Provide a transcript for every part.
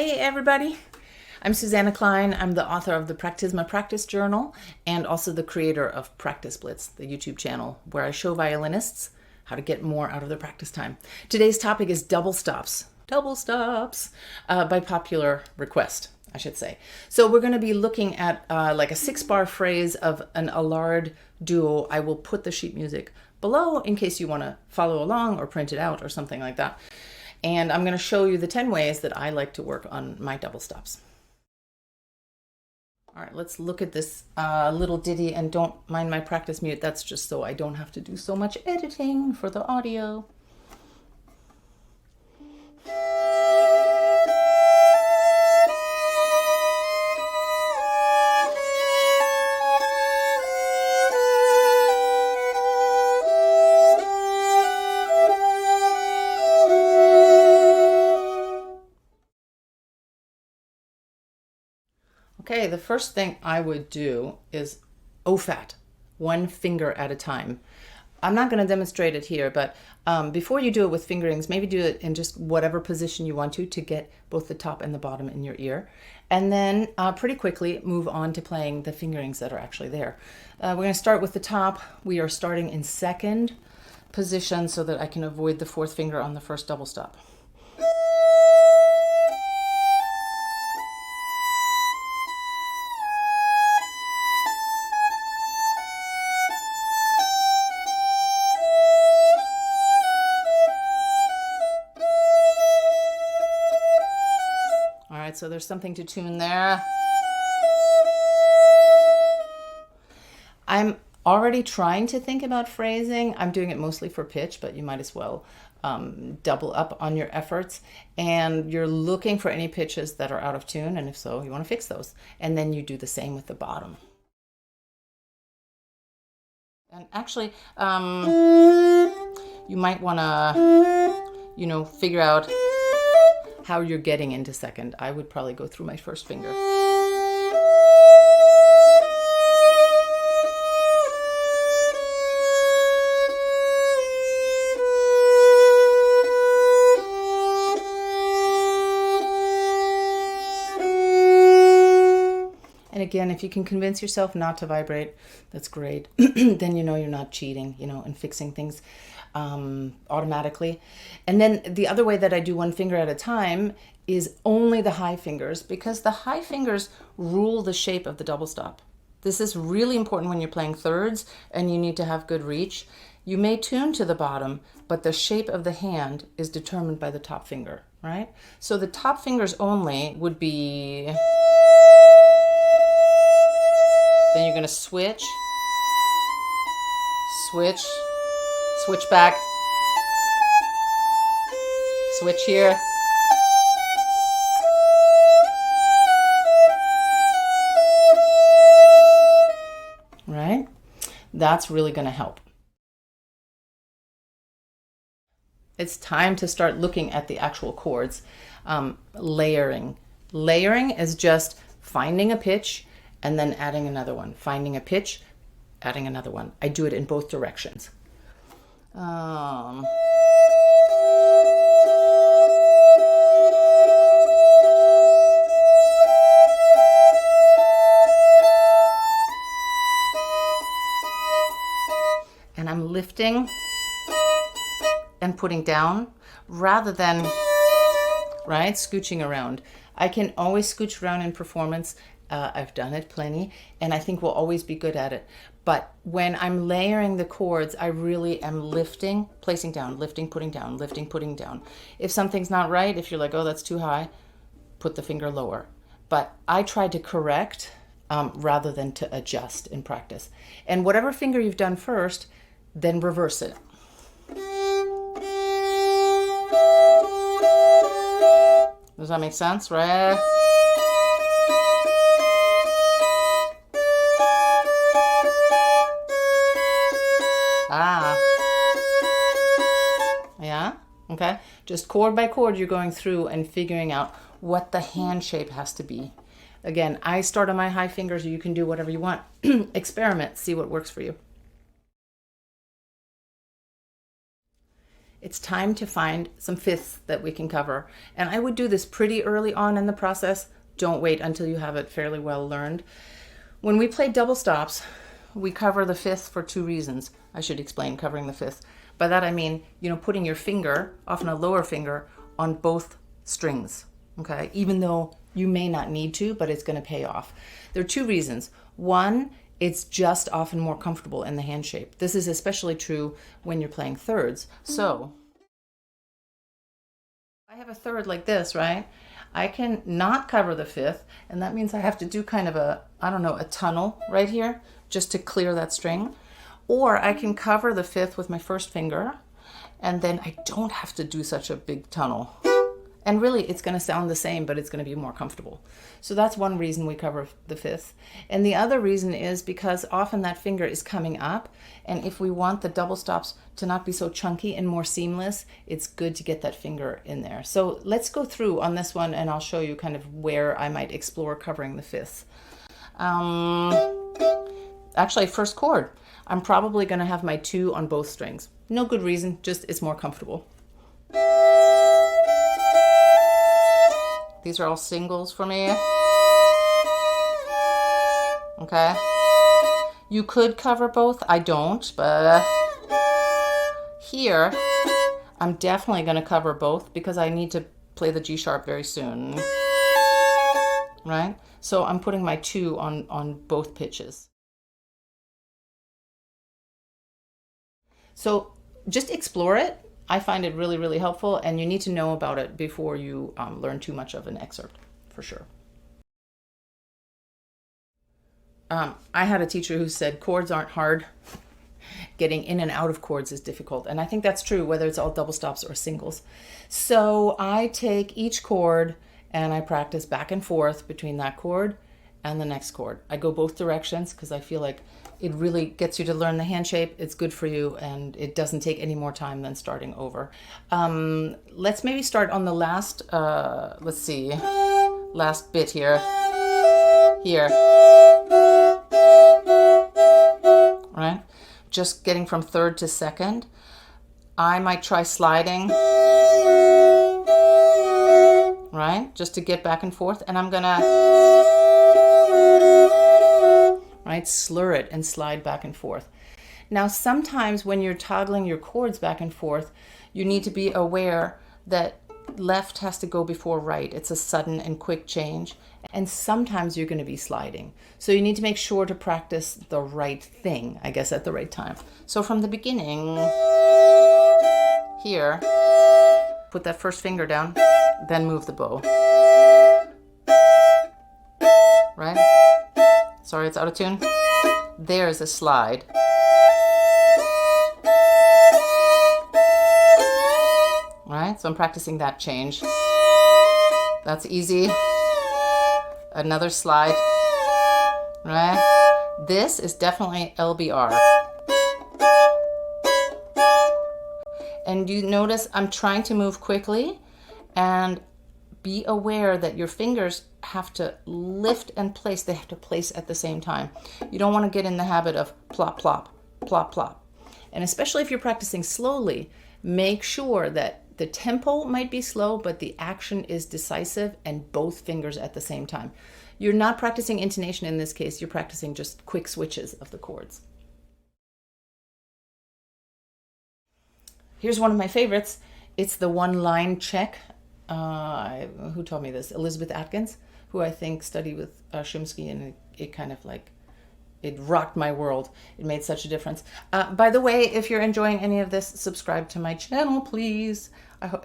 Hey everybody, I'm Susanna Klein. I'm the author of the Practisma Practice Journal and also the creator of Practice Blitz, the YouTube channel where I show violinists how to get more out of their practice time. Today's topic is double stops by popular request, I should say. So we're going to be looking at like a 6-bar phrase of an Allard duo. I will put the sheet music below in case you want to follow along or print it out or something like that. And I'm going to show you the 10 ways that I like to work on my double stops. All right, let's look at this little ditty, and don't mind my practice mute. That's just so I don't have to do so much editing for the audio. Okay, the first thing I would do is OFAT, one finger at a time. I'm not going to demonstrate it here, but before you do it with fingerings, maybe do it in just whatever position you want to get both the top and the bottom in your ear. And then pretty quickly move on to playing the fingerings that are actually there. We're going to start with the top. We are starting in second position so that I can avoid the fourth finger on the first double stop. So there's something to tune there. I'm already trying to think about phrasing. I'm doing it mostly for pitch, but you might as well double up on your efforts. And you're looking for any pitches that are out of tune, and if so, you want to fix those. And then you do the same with the bottom. And actually, you might want to, figure out how you're getting into second. I would probably go through my first finger. And again, if you can convince yourself not to vibrate, that's great. Then you know you're not cheating, and fixing things automatically. And then the other way that I do one finger at a time is only the high fingers, because the high fingers rule the shape of the double stop. This is really important when you're playing thirds and you need to have good reach. You may tune to the bottom, but the shape of the hand is determined by the top finger, right? So the top fingers only would be... Then you're going to switch, switch back, switch here, right? That's really going to help. It's time to start looking at the actual chords. Layering. Layering is just finding a pitch and then adding another one, finding a pitch, adding another one. I do it in both directions. And I'm lifting and putting down rather than, right, scooching around. I can always scooch around in performance. I've done it plenty, and I think we'll always be good at it. But when I'm layering the chords, I really am lifting, placing down, lifting, putting down, lifting, putting down. If something's not right, if you're like, oh, that's too high, put the finger lower. But I try to correct rather than to adjust in practice. And whatever finger you've done first, then reverse it. Does that make sense, right? Yeah, okay. Just chord by chord, you're going through and figuring out what the hand shape has to be. Again, I start on my high fingers. You can do whatever you want. Experiment, see what works for you. it's time to find some fifths that we can cover. And I would do this pretty early on in the process. Don't wait until you have it fairly well learned. When we play double stops, we cover the fifth for two reasons. I should explain covering the fifth. By that I mean, putting your finger, often a lower finger, on both strings, okay? Even though you may not need to, but it's going to pay off. There are two reasons. One, it's just often more comfortable in the hand shape. This is especially true when you're playing thirds. So I have a third like this, right? I can not cover the fifth, and that means I have to do kind of a tunnel right here just to clear that string. Or I can cover the fifth with my first finger, and then I don't have to do such a big tunnel. And really, it's going to sound the same, but it's going to be more comfortable. So that's one reason we cover the fifth. And the other reason is because often that finger is coming up, and if we want the double stops to not be so chunky and more seamless, it's good to get that finger in there. So let's go through on this one, and I'll show you kind of where I might explore covering the fifth. Actually, first chord. I'm probably going to have my 2 on both strings. No good reason, just it's more comfortable. These are all singles for me. Okay. You could cover both. I don't, but here I'm definitely going to cover both because I need to play the G sharp very soon. Right? So I'm putting my 2 on both pitches. So just explore it. I find it really, really helpful, and you need to know about it before you learn too much of an excerpt, for sure. I had a teacher who said chords aren't hard. Getting in and out of chords is difficult, and I think that's true whether it's all double stops or singles. So I take each chord and I practice back and forth between that chord and the next chord. I go both directions because I feel like it really gets you to learn the hand shape. It's good for you, and it doesn't take any more time than starting over. Let's maybe start on the last, last bit here. Right? Just getting from third to second. I might try sliding, right? Just to get back and forth, and I'm gonna slur it and slide back and forth. Now, sometimes when you're toggling your chords back and forth, you need to be aware that left has to go before right. It's a sudden and quick change. And sometimes you're going to be sliding. So you need to make sure to practice the right thing, I guess, at the right time. So from the beginning, here, put that first finger down, then move the bow. Right? Sorry, it's out of tune. There's a slide. Right? So I'm practicing that change. That's easy. Another slide. Right? This is definitely LBR. And you notice I'm trying to move quickly, and be aware that your fingers have to lift and place. They have to place at the same time. You don't want to get in the habit of plop, plop, plop, plop. And especially if you're practicing slowly, make sure that the tempo might be slow, but the action is decisive and both fingers at the same time. You're not practicing intonation in this case. You're practicing just quick switches of the chords. Here's one of my favorites. It's the one-line check. Who taught me this? Elizabeth Atkins, who I think studied with Shumsky, and it kind of like, it rocked my world. It made such a difference. By the way, if you're enjoying any of this, subscribe to my channel, please.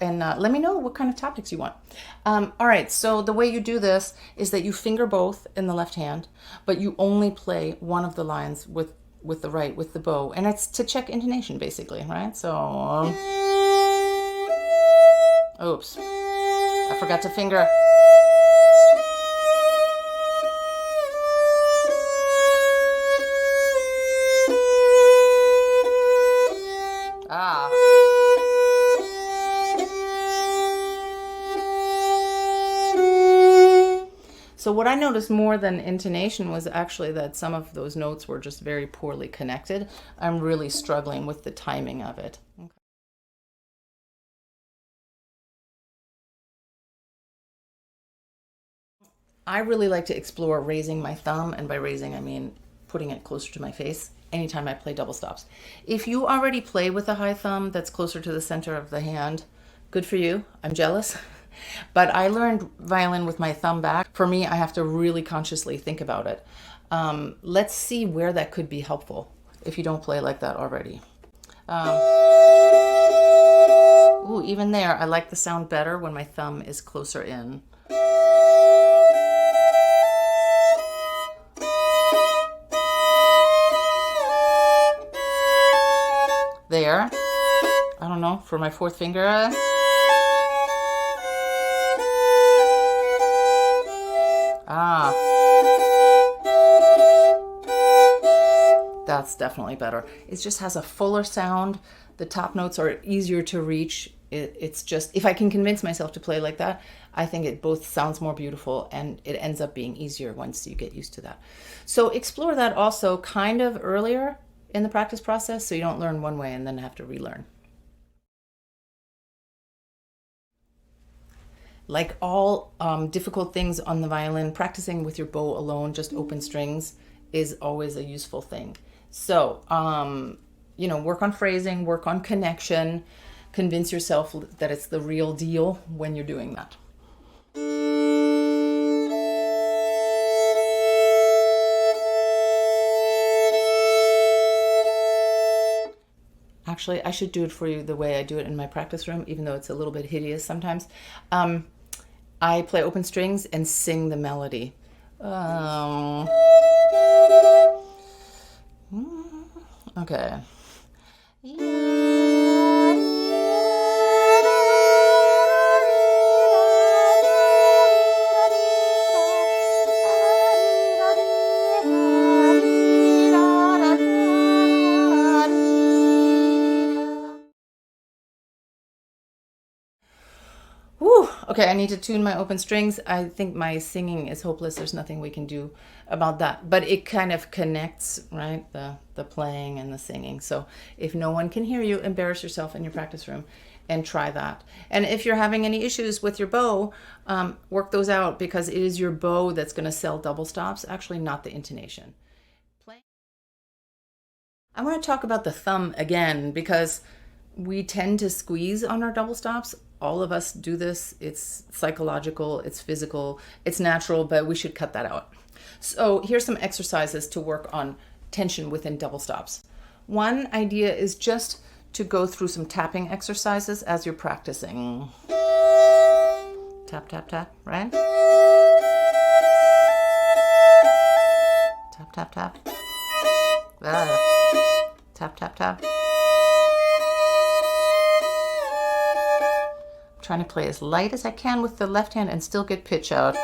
And let me know what kind of topics you want. All right, so the way you do this is that you finger both in the left hand, but you only play one of the lines with the right, with the bow. And it's to check intonation, basically, right? So, oops. I forgot to finger. Ah. So what I noticed more than intonation was actually that some of those notes were just very poorly connected. I'm really struggling with the timing of it. Okay. I really like to explore raising my thumb, and by raising I mean putting it closer to my face anytime I play double stops. If you already play with a high thumb that's closer to the center of the hand, good for you. I'm jealous. But I learned violin with my thumb back. For me, I have to really consciously think about it. Let's see where that could be helpful if you don't play like that already. Ooh, even there, I like the sound better when my thumb is closer in. There. I don't know, for my fourth finger. Ah. That's definitely better. It just has a fuller sound. The top notes are easier to reach. It's just, if I can convince myself to play like that, I think it both sounds more beautiful and it ends up being easier once you get used to that. So explore that also kind of earlier in the practice process so you don't learn one way and then have to relearn. Like all difficult things on the violin, practicing with your bow alone, just open strings, is always a useful thing. So, work on phrasing, work on connection, convince yourself that it's the real deal when you're doing that. Actually, I should do it for you the way I do it in my practice room, even though it's a little bit hideous sometimes. I play open strings and sing the melody. Okay. Whew. Okay, I need to tune my open strings. I think my singing is hopeless. There's nothing we can do about that. But it kind of connects, right? The playing and the singing. So if no one can hear you, embarrass yourself in your practice room and try that. And if you're having any issues with your bow, work those out, because it is your bow that's going to sell double stops, actually not the intonation. I want to talk about the thumb again, because we tend to squeeze on our double stops. All of us do this. It's psychological, it's physical, it's natural, but we should cut that out. So here's some exercises to work on tension within double stops. One idea is just to go through some tapping exercises as you're practicing. Tap, tap, tap, right? Tap, tap, tap. Tap, tap, tap. Trying to play as light as I can with the left hand and still get pitch out.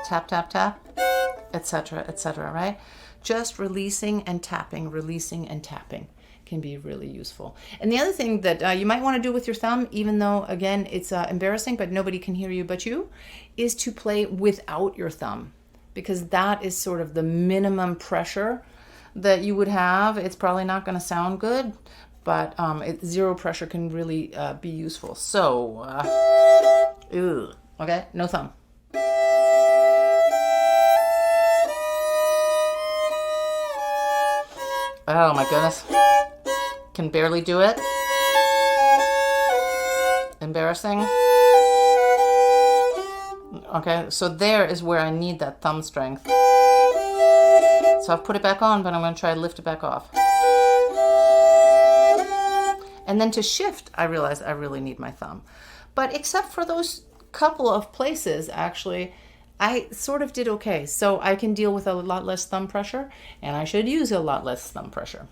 Tap, tap, tap, etc., right? Just releasing and tapping can be really useful. And the other thing that you might want to do with your thumb, even though, again, it's embarrassing, but nobody can hear you but you, is to play without your thumb, because that is sort of the minimum pressure that you would have. It's probably not going to sound good, but zero pressure can really be useful. So, okay, no thumb. Oh my goodness. Can barely do it. Embarrassing. Okay, so there is where I need that thumb strength. So I've put it back on, but I'm going to try to lift it back off. And then to shift, I realize I really need my thumb. But except for those couple of places, actually, I sort of did okay. So I can deal with a lot less thumb pressure, and I should use a lot less thumb pressure.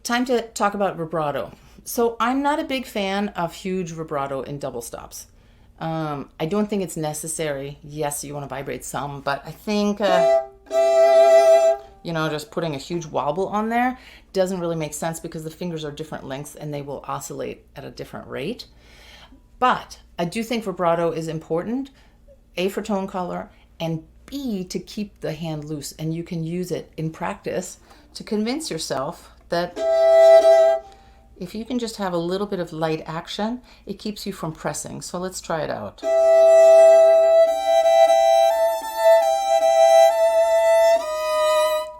Time to talk about vibrato. So I'm not a big fan of huge vibrato in double stops. I don't think it's necessary. Yes, you want to vibrate some, but I think... just putting a huge wobble on there doesn't really make sense, because the fingers are different lengths and they will oscillate at a different rate. But I do think vibrato is important, A, for tone color, and B, to keep the hand loose. And you can use it in practice to convince yourself that If you can just have a little bit of light action, it keeps you from pressing. So let's try it out.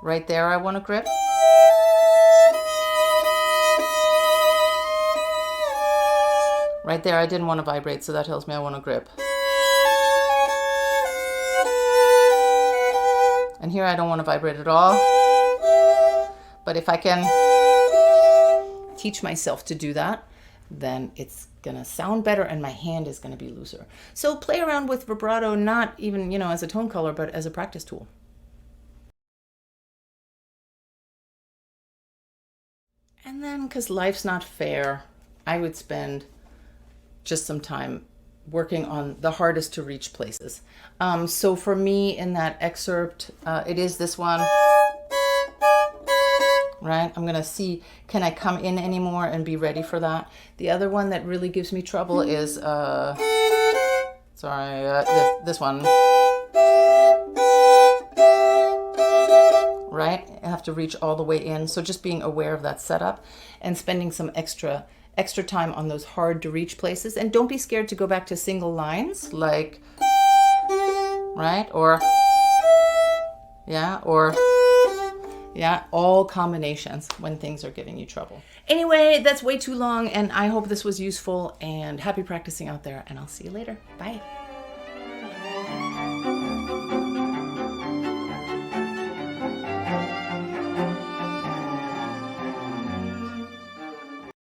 Right there, I want to grip. Right there, I didn't want to vibrate, so that tells me I want to grip. And here I don't want to vibrate at all. But if I can teach myself to do that, then it's going to sound better and my hand is going to be looser. So play around with vibrato, not even, as a tone color, but as a practice tool. And then, because life's not fair, I would spend just some time working on the hardest to reach places. So for me in that excerpt, it is this one, right? I'm gonna see, can I come in anymore and be ready for that? The other one that really gives me trouble is, this one. Right? I have to reach all the way in. So just being aware of that setup and spending some extra time on those hard to reach places. And don't be scared to go back to single lines, like, right? Or all combinations when things are giving you trouble. Anyway, that's way too long, and I hope this was useful, and happy practicing out there, and I'll see you later. Bye.